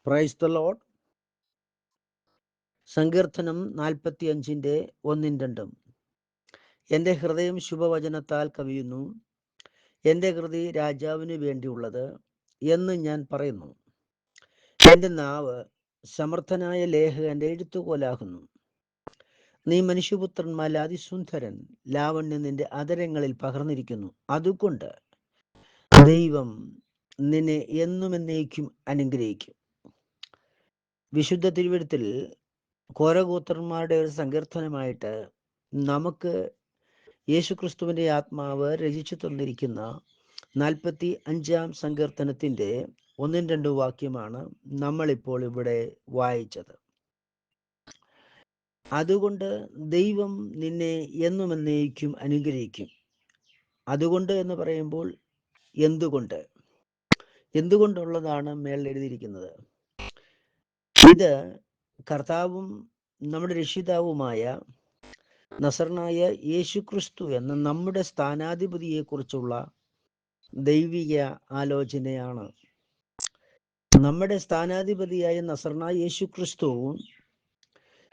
Praise the Lord. സങ്കീർത്തനം 45:1-2. എൻ്റെ ഹൃദയം ശുഭവചനത്താൽ കവിയുന്നു, എൻ്റെ ഹൃദയ രാജാവിന് വേണ്ടിയുള്ളത് എന്ന് ഞാൻ പറയുന്നു. എൻ്റെ നാവ് സമർത്ഥനായ ലേഖകന്റെ എഴുത്തുകോലാകുന്നു. നീ മനുഷ്യപുത്രന്മാരിൽ അതിസുന്ദരൻ, ലാവണ്യം നിന്റെ അധരങ്ങളിൽ പകർന്നിരിക്കുന്നു. അതുകൊണ്ട് ദൈവം നിന്നെ എന്നും എന്നേക്കും അനുഗ്രഹിക്കും. വിശുദ്ധ തിരുവെഴുത്തിൽ കോരഗോത്രന്മാരുടെ ഒരു സങ്കീർത്തനമായിട്ട് നമുക്ക് യേശുക്രിസ്തുവിൻ്റെ ആത്മാവ് രചിച്ചു തന്നിരിക്കുന്ന 45-ാം സങ്കീർത്തനത്തിൻ്റെ 1-2 വാക്യമാണ് നമ്മളിപ്പോൾ ഇവിടെ വായിച്ചത്. അതുകൊണ്ട് ദൈവം നിന്നെ എന്നും എന്നേക്കും അനുഗ്രഹിക്കും. അതുകൊണ്ട് എന്ന് പറയുമ്പോൾ എന്തുകൊണ്ടുള്ളതാണ് മേളിൽ എഴുതിയിരിക്കുന്നത്. ഇത് കർത്താവും നമ്മുടെ രക്ഷിതാവുമായ നസറനായ യേശുക്രിസ്തു എന്ന നമ്മുടെ സ്ഥാനാധിപതിയെക്കുറിച്ചുള്ള ദൈവിക ആലോചനയാണ്. നമ്മുടെ സ്ഥാനാധിപതിയായ നസറനായ യേശുക്രിസ്തു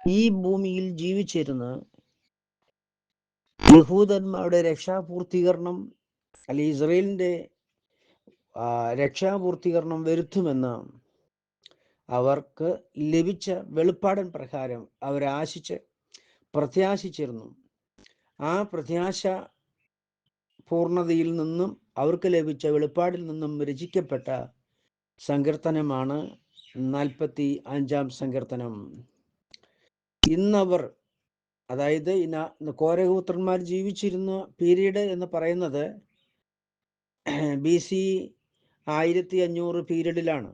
ഈ ഭൂമിയിൽ ജീവിച്ചിരുന്ന് യഹൂദന്മാരുടെ രക്ഷാപൂർത്തീകരണം അല്ലെ ഇസ്രയേലിൻ്റെ രക്ഷാപൂർത്തീകരണം വരുത്തുമെന്ന് അവർക്ക് ലഭിച്ച വെളിപ്പാടൻ പ്രകാരം പ്രത്യാശിച്ചിരുന്നു. ആ പ്രത്യാശ പൂർണ്ണതയിൽ നിന്നും അവർക്ക് ലഭിച്ച വെളിപ്പാടിൽ നിന്നും രചിക്കപ്പെട്ട സങ്കീർത്തനമാണ് 45-ാം സങ്കീർത്തനം. ഇന്നവർ, അതായത് കോരഗോത്രന്മാർ ജീവിച്ചിരുന്ന പീരീഡ് എന്ന് പറയുന്നത് BC 1500 പീരീഡിലാണ്.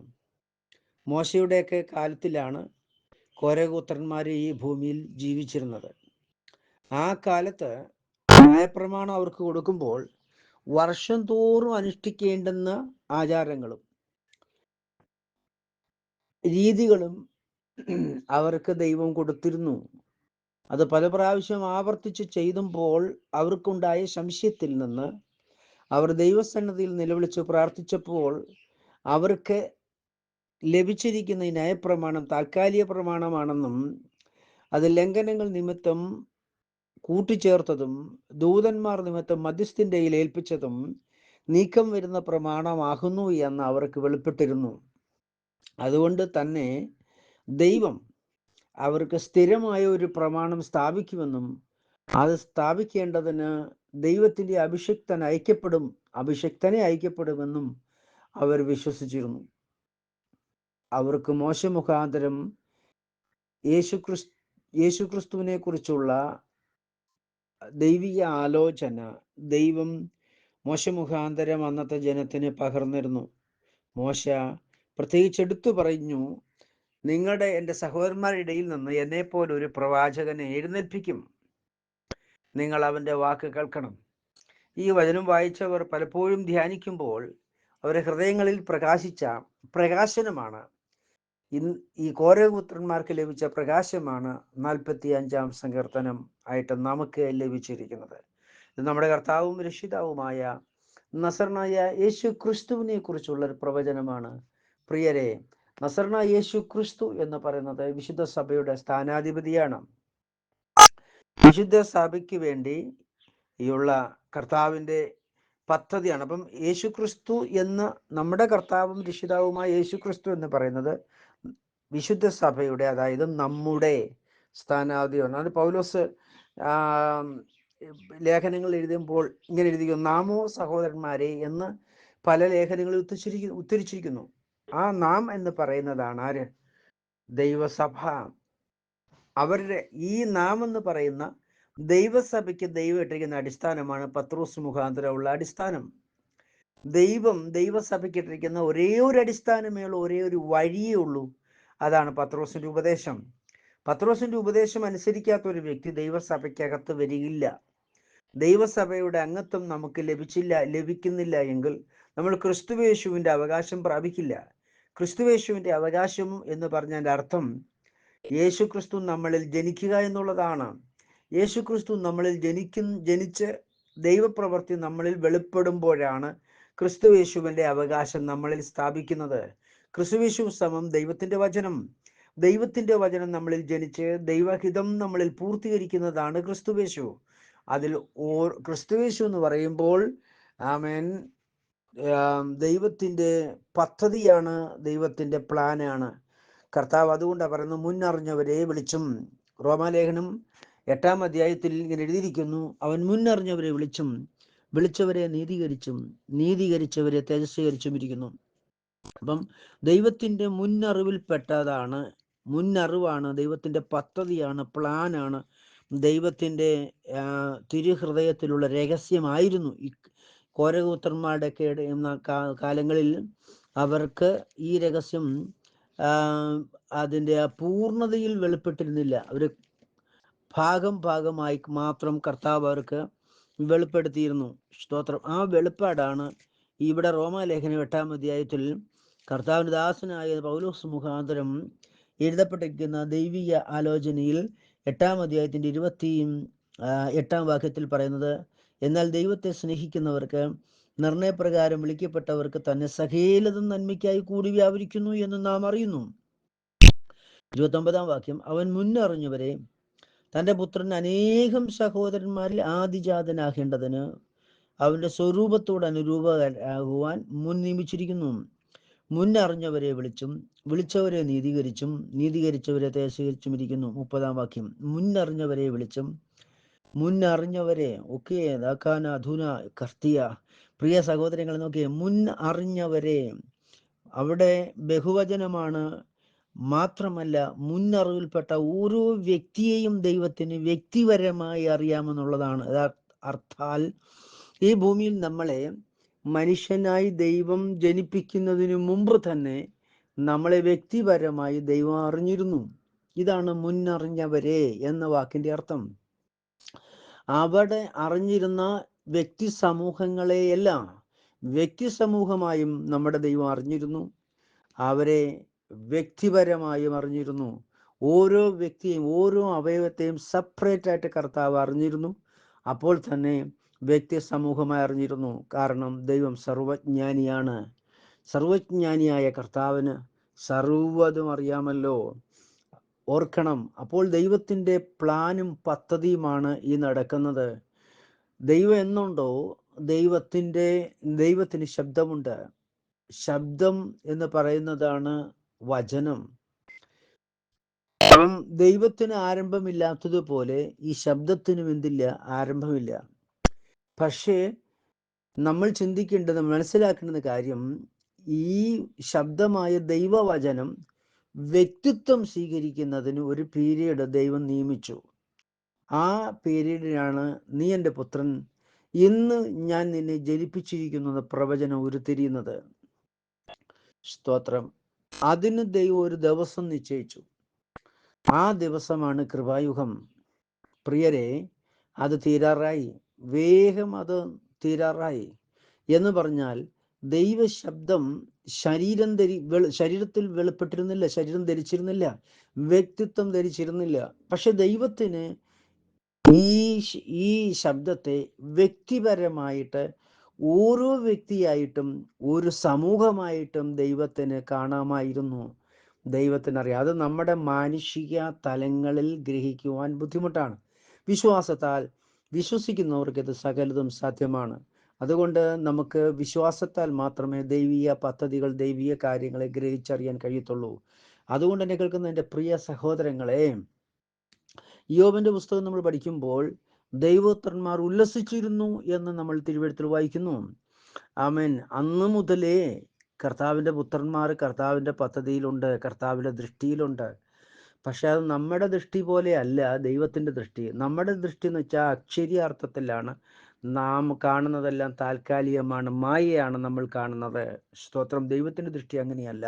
മോശയുടെയൊക്കെ കാലത്തിലാണ് കോരഗോത്രന്മാർ ഈ ഭൂമിയിൽ ജീവിച്ചിരുന്നത്. ആ കാലത്ത് ന്യായപ്രമാണം അവർക്ക് കൊടുക്കുമ്പോൾ വർഷം തോറും അനുഷ്ഠിക്കേണ്ടുന്ന ആചാരങ്ങളും രീതികളും അവർക്ക് ദൈവം കൊടുത്തിരുന്നു. അത് പല പ്രാവശ്യം ആവർത്തിച്ച് ചെയ്തുമ്പോൾ അവർക്കുണ്ടായ സംശയത്തിൽ നിന്ന് അവർ ദൈവസന്നിധിയിൽ നിലവിളിച്ച് പ്രാർത്ഥിച്ചപ്പോൾ അവർക്ക് ലഭിച്ചിരിക്കുന്ന ഈ ന്യായപ്രമാണം താൽക്കാലിക പ്രമാണമാണെന്നും അത് ലംഘനങ്ങൾ നിമിത്തം കൂട്ടിച്ചേർത്തതും ദൂതന്മാർ നിമിത്തം മധ്യസ്ഥൻ്റെ കയ്യിൽ ഏൽപ്പിച്ചതും നീക്കം വരുന്ന പ്രമാണമാകുന്നു എന്ന് അവർക്ക് വെളിപ്പെട്ടിരുന്നു. അതുകൊണ്ട് തന്നെ ദൈവം അവർക്ക് സ്ഥിരമായ ഒരു പ്രമാണം സ്ഥാപിക്കുമെന്നും അത് സ്ഥാപിക്കേണ്ടതിന് ദൈവത്തിൻ്റെ അഭിഷിക്തനെ അയക്കപ്പെടുമെന്നും അവർ വിശ്വസിച്ചിരുന്നു. അവർക്ക് മോശ മുഖാന്തരം യേശുക്രിസ്തുവിനെ കുറിച്ചുള്ള ദൈവിക ആലോചന ദൈവം മോശ മുഖാന്തരം അന്നത്തെ ജനത്തിന് പകർന്നിരുന്നു. മോശ പ്രത്യേകിച്ച് എടുത്തു പറഞ്ഞു, എൻ്റെ സഹോദരന്മാരുടെ ഇടയിൽ നിന്ന് എന്നെപ്പോലെ ഒരു പ്രവാചകനെ എഴുന്നേൽപ്പിക്കും, നിങ്ങൾ അവൻ്റെ വാക്ക് കേൾക്കണം. ഈ വചനം വായിച്ചവർ പലപ്പോഴും ധ്യാനിക്കുമ്പോൾ അവരുടെ ഹൃദയങ്ങളിൽ പ്രകാശിച്ച പ്രകാശനമാണ് ഈ കോരഗോത്രന്മാർക്ക് ലഭിച്ച പ്രകാശമാണ് 45-ാം സങ്കീർത്തനം ആയിട്ട് നമുക്ക് ലഭിച്ചിരിക്കുന്നത്. ഇത് നമ്മുടെ കർത്താവും രക്ഷിതാവുമായ നസറനായ യേശു ക്രിസ്തുവിനെ കുറിച്ചുള്ള ഒരു പ്രവചനമാണ്. പ്രിയരെ, നസറനായ യേശു ക്രിസ്തു എന്ന് പറയുന്നത് വിശുദ്ധ സഭയുടെ സ്ഥാനാധിപതിയാണ്. വിശുദ്ധ സഭയ്ക്ക് വേണ്ടി ഉള്ള കർത്താവിൻ്റെ പദ്ധതിയാണ്. അപ്പം യേശു ക്രിസ്തു എന്ന് നമ്മുടെ കർത്താവും രക്ഷിതാവുമായ യേശു ക്രിസ്തു എന്ന് പറയുന്നത് വിശുദ്ധ സഭയുടെ, അതായത് നമ്മുടെ സ്ഥാനാധിപതിയാണ്. അത് പൗലോസ് ലേഖനങ്ങൾ എഴുതുമ്പോൾ ഇങ്ങനെ എഴുതിയിരിക്കുന്നു, നാമോ സഹോദരന്മാരെ എന്ന് പല ലേഖനങ്ങളിൽ ഉദ്ധരിച്ചിരിക്കുന്നു. ആ നാം എന്ന് പറയുന്നതാണ് ആര്? ദൈവസഭ. അവരുടെ ഈ നാം എന്ന് പറയുന്ന ദൈവസഭയ്ക്ക് ദൈവം ഇട്ടിരിക്കുന്ന അടിസ്ഥാനമാണ് പത്രോസ് മുഖാന്തരമുള്ള അടിസ്ഥാനം. ദൈവസഭയ്ക്ക് ഇട്ടിരിക്കുന്ന ഒരേ ഒരു അടിസ്ഥാനമേ ഉള്ളൂ, ഒരേ ഒരു വഴിയേ ഉള്ളൂ. അതാണ് പത്രോസിന്റെ ഉപദേശം. പത്രോസിന്റെ ഉപദേശം അനുസരിക്കാത്ത ഒരു വ്യക്തി ദൈവസഭയ്ക്കകത്ത് വരികയില്ല. ദൈവസഭയുടെ അംഗത്വം നമുക്ക് ലഭിക്കുന്നില്ല എങ്കിൽ നമ്മൾ ക്രിസ്തുവേശുവിൻ്റെ അവകാശം പ്രാപിക്കില്ല. ക്രിസ്തുവേശുവിൻ്റെ അവകാശം എന്ന് പറഞ്ഞതിൻ്റെ അർത്ഥം യേശുക്രിസ്തു നമ്മളിൽ ജനിക്കുക എന്നുള്ളതാണ്. യേശുക്രിസ്തു നമ്മളിൽ ജനിച്ച് ദൈവപ്രവൃത്തി നമ്മളിൽ വെളിപ്പെടുമ്പോഴാണ് ക്രിസ്തുവേശുവിൻ്റെ അവകാശം നമ്മളിൽ സ്ഥാപിക്കുന്നത്. ക്രിസ്തുയേശു സമം ദൈവത്തിന്റെ വചനം. ദൈവത്തിന്റെ വചനം നമ്മളിൽ ജനിച്ച് ദൈവഹിതം നമ്മളിൽ പൂർത്തീകരിക്കുന്നതാണ് ക്രിസ്തുയേശു. അതിൽ ക്രിസ്തുയേശു എന്ന് പറയുമ്പോൾ ആമേൻ ദൈവത്തിന്റെ പദ്ധതിയാണ്, ദൈവത്തിന്റെ പ്ലാനാണ്. കർത്താവ് അതുകൊണ്ടാണ് പറയുന്നത്, മുന്നറിഞ്ഞവരെ വിളിച്ചും. റോമാലേഖനം 8-ാം അധ്യായത്തിൽ ഇങ്ങനെ എഴുതിയിരിക്കുന്നു, അവൻ മുന്നറിഞ്ഞവരെ വിളിച്ചും വിളിച്ചവരെ നീതീകരിച്ചും നീതീകരിച്ചവരെ തേജസ്വീകരിച്ചും ഇരിക്കുന്നു. അപ്പം ദൈവത്തിന്റെ മുന്നറിവിൽപ്പെട്ടതാണ്, മുന്നറിവാണ്, ദൈവത്തിന്റെ പദ്ധതിയാണ്, പ്ലാനാണ്, ദൈവത്തിന്റെ തിരുഹൃദയത്തിലുള്ള രഹസ്യമായിരുന്നു. ഈ കോരകൂത്രന്മാരുടെയൊക്കെ കാലങ്ങളിൽ അവർക്ക് ഈ രഹസ്യം അതിൻ്റെ പൂർണ്ണതയിൽ വെളിപ്പെട്ടിരുന്നില്ല. അവർ ഭാഗമായി മാത്രം കർത്താവ് അവർക്ക് വെളിപ്പെടുത്തിയിരുന്നു. സ്തോത്രം. ആ വെളിപ്പാടാണ് ഇവിടെ റോമാലേഖനം 8-ാം അധ്യായത്തിൽ കർത്താവിൻ്റെ ദാസനായ പൗലോസ് മുഖാന്തരം എഴുതപ്പെട്ടിരിക്കുന്ന ദൈവിക ആലോചനയിൽ 8-ാം അധ്യായത്തിൻ്റെ 28-ാം വാക്യത്തിൽ പറയുന്നത്, എന്നാൽ ദൈവത്തെ സ്നേഹിക്കുന്നവർക്ക് നിർണയപ്രകാരം വിളിക്കപ്പെട്ടവർക്ക് തന്നെ സകലതും നന്മയ്ക്കായി കൂടി വ്യാപരിക്കുന്നു എന്ന് നാം അറിയുന്നു. 29-ാം വാക്യം, അവൻ മുന്നറിഞ്ഞവരെ തൻ്റെ പുത്രൻ അനേകം സഹോദരന്മാരിൽ ആദിജാതനാകേണ്ടതിന് അവൻ്റെ സ്വരൂപത്തോട് അനുരൂപരാകുവാൻ മുൻ നിയമിച്ചിരിക്കുന്നു. മുന്നറിഞ്ഞവരെ വിളിച്ചും വിളിച്ചവരെ നീതീകരിച്ചും നീതീകരിച്ചവരെ തേജസ്വീകരിച്ചും ഇരിക്കുന്നു. 30-ാം വാക്യം, മുന്നറിഞ്ഞവരെ വിളിച്ചും മുന്നറിഞ്ഞവരെ ഒക്കെ ദാക്കാന അധുന കർത്തിയ. പ്രിയ സഹോദരങ്ങളെ നോക്കിയേ, മുൻ അറിഞ്ഞവരെ അവിടെ ബഹുവചനമാണ്. മാത്രമല്ല, മുന്നറിവിൽപ്പെട്ട ഓരോ വ്യക്തിയെയും ദൈവത്തിന് വ്യക്തിപരമായി അറിയാമെന്നുള്ളതാണ്. അർത്ഥാൽ ഈ ഭൂമിയിൽ നമ്മളെ മനുഷ്യനായി ദൈവം ജനിപ്പിക്കുന്നതിന് മുമ്പ് തന്നെ നമ്മളെ വ്യക്തിപരമായി ദൈവം അറിഞ്ഞിരുന്നു. ഇതാണ് മുന്നറിഞ്ഞവരെ എന്ന വാക്കിന്റെ അർത്ഥം. അവിടെ അറിഞ്ഞിരുന്ന വ്യക്തി സമൂഹങ്ങളെയെല്ലാം വ്യക്തി സമൂഹമായും നമ്മുടെ ദൈവം അറിഞ്ഞിരുന്നു. അവരെ വ്യക്തിപരമായും അറിഞ്ഞിരുന്നു. ഓരോ വ്യക്തിയെയും ഓരോ അവയവത്തെയും സെപ്പറേറ്റ് ആയിട്ട് കർത്താവ് അറിഞ്ഞിരുന്നു. അപ്പോൾ തന്നെ വ്യക്തി സമൂഹമായി അറിഞ്ഞിരുന്നു. കാരണം ദൈവം സർവജ്ഞാനിയാണ്. സർവജ്ഞാനിയായ കർത്താവിന് സർവ്വതും അറിയാമല്ലോ. ഓർക്കണം, അപ്പോൾ ദൈവത്തിൻ്റെ പ്ലാനും പദ്ധതിയുമാണ് ഈ നടക്കുന്നത്. ദൈവം എന്നുണ്ടോ, ദൈവത്തിന് ശബ്ദമുണ്ട്. ശബ്ദം എന്ന് പറയുന്നതാണ് വചനം. അപ്പം ദൈവത്തിന് ആരംഭമില്ലാത്തതുപോലെ ഈ ശബ്ദത്തിനും എന്തില്ല, ആരംഭമില്ല. പക്ഷേ നമ്മൾ ചിന്തിക്കേണ്ടത്, മനസ്സിലാക്കേണ്ടുന്ന കാര്യം, ഈ ശബ്ദമായ ദൈവവചനം വ്യക്തിത്വം സ്വീകരിക്കുന്നതിന് ഒരു പീരീഡ് ദൈവം നിയമിച്ചു. ആ പീരീഡിനാണ് നീ എൻ്റെ പുത്രൻ, ഇന്ന് ഞാൻ നിന്നെ ജനിപ്പിച്ചിരിക്കുന്നത് പ്രവചനം ഉരുത്തിരിയുന്നത്. സ്തോത്രം. അതിന് ദൈവം ഒരു ദിവസം നിശ്ചയിച്ചു. ആ ദിവസമാണ് കൃപായുഗം. പ്രിയരെ, അത് തീരാറായി, വേഗം അത് തീരാറായി. എന്ന് പറഞ്ഞാൽ ദൈവശബ്ദം ശരീരത്തിൽ വെളിപ്പെട്ടിരുന്നില്ല, ശരീരം ധരിച്ചിരുന്നില്ല, വ്യക്തിത്വം ധരിച്ചിരുന്നില്ല. പക്ഷെ ദൈവത്തിന് ഈ ശബ്ദത്തെ വ്യക്തിപരമായിട്ട് ഓരോ വ്യക്തിയായിട്ടും ഒരു സമൂഹമായിട്ടും ദൈവത്തിന് കാണാമായിരുന്നു. ദൈവത്തിനറിയാം. അത് നമ്മുടെ മാനുഷിക തലങ്ങളിൽ ഗ്രഹിക്കുവാൻ ബുദ്ധിമുട്ടാണ്. വിശ്വാസത്താൽ വിശ്വസിക്കുന്നവർക്ക് ഇത് സകലതും സാധ്യമാണ്. അതുകൊണ്ട് നമുക്ക് വിശ്വാസത്താൽ മാത്രമേ ദൈവീയ പദ്ധതികൾ, ദൈവീയ കാര്യങ്ങളെ ഗ്രഹിച്ചറിയാൻ കഴിയത്തുള്ളൂ. അതുകൊണ്ട് എന്നെ കേൾക്കുന്ന എൻ്റെ പ്രിയ സഹോദരങ്ങളെ, യോബിന്റെ പുസ്തകം നമ്മൾ പഠിക്കുമ്പോൾ ദൈവപുത്രന്മാർ ഉല്ലസിച്ചിരുന്നു എന്ന് നമ്മൾ തിരുവെഴുത്തിൽ വായിക്കുന്നു. ആമേൻ. അന്ന് മുതലേ കർത്താവിൻ്റെ പുത്രന്മാർ കർത്താവിൻ്റെ പദ്ധതിയിലുണ്ട്, കർത്താവിൻ്റെ ദൃഷ്ടിയിലുണ്ട്. പക്ഷെ അത് നമ്മുടെ ദൃഷ്ടി പോലെ അല്ല ദൈവത്തിൻ്റെ ദൃഷ്ടി. നമ്മുടെ ദൃഷ്ടി എന്ന് വെച്ചാൽ അക്ഷരീയാർത്ഥത്തിലാണ്. നാം കാണുന്നതെല്ലാം താൽക്കാലികമാണ്, മായയാണ് നമ്മൾ കാണുന്നത്. സ്തോത്രം. ദൈവത്തിൻ്റെ ദൃഷ്ടി അങ്ങനെയല്ല.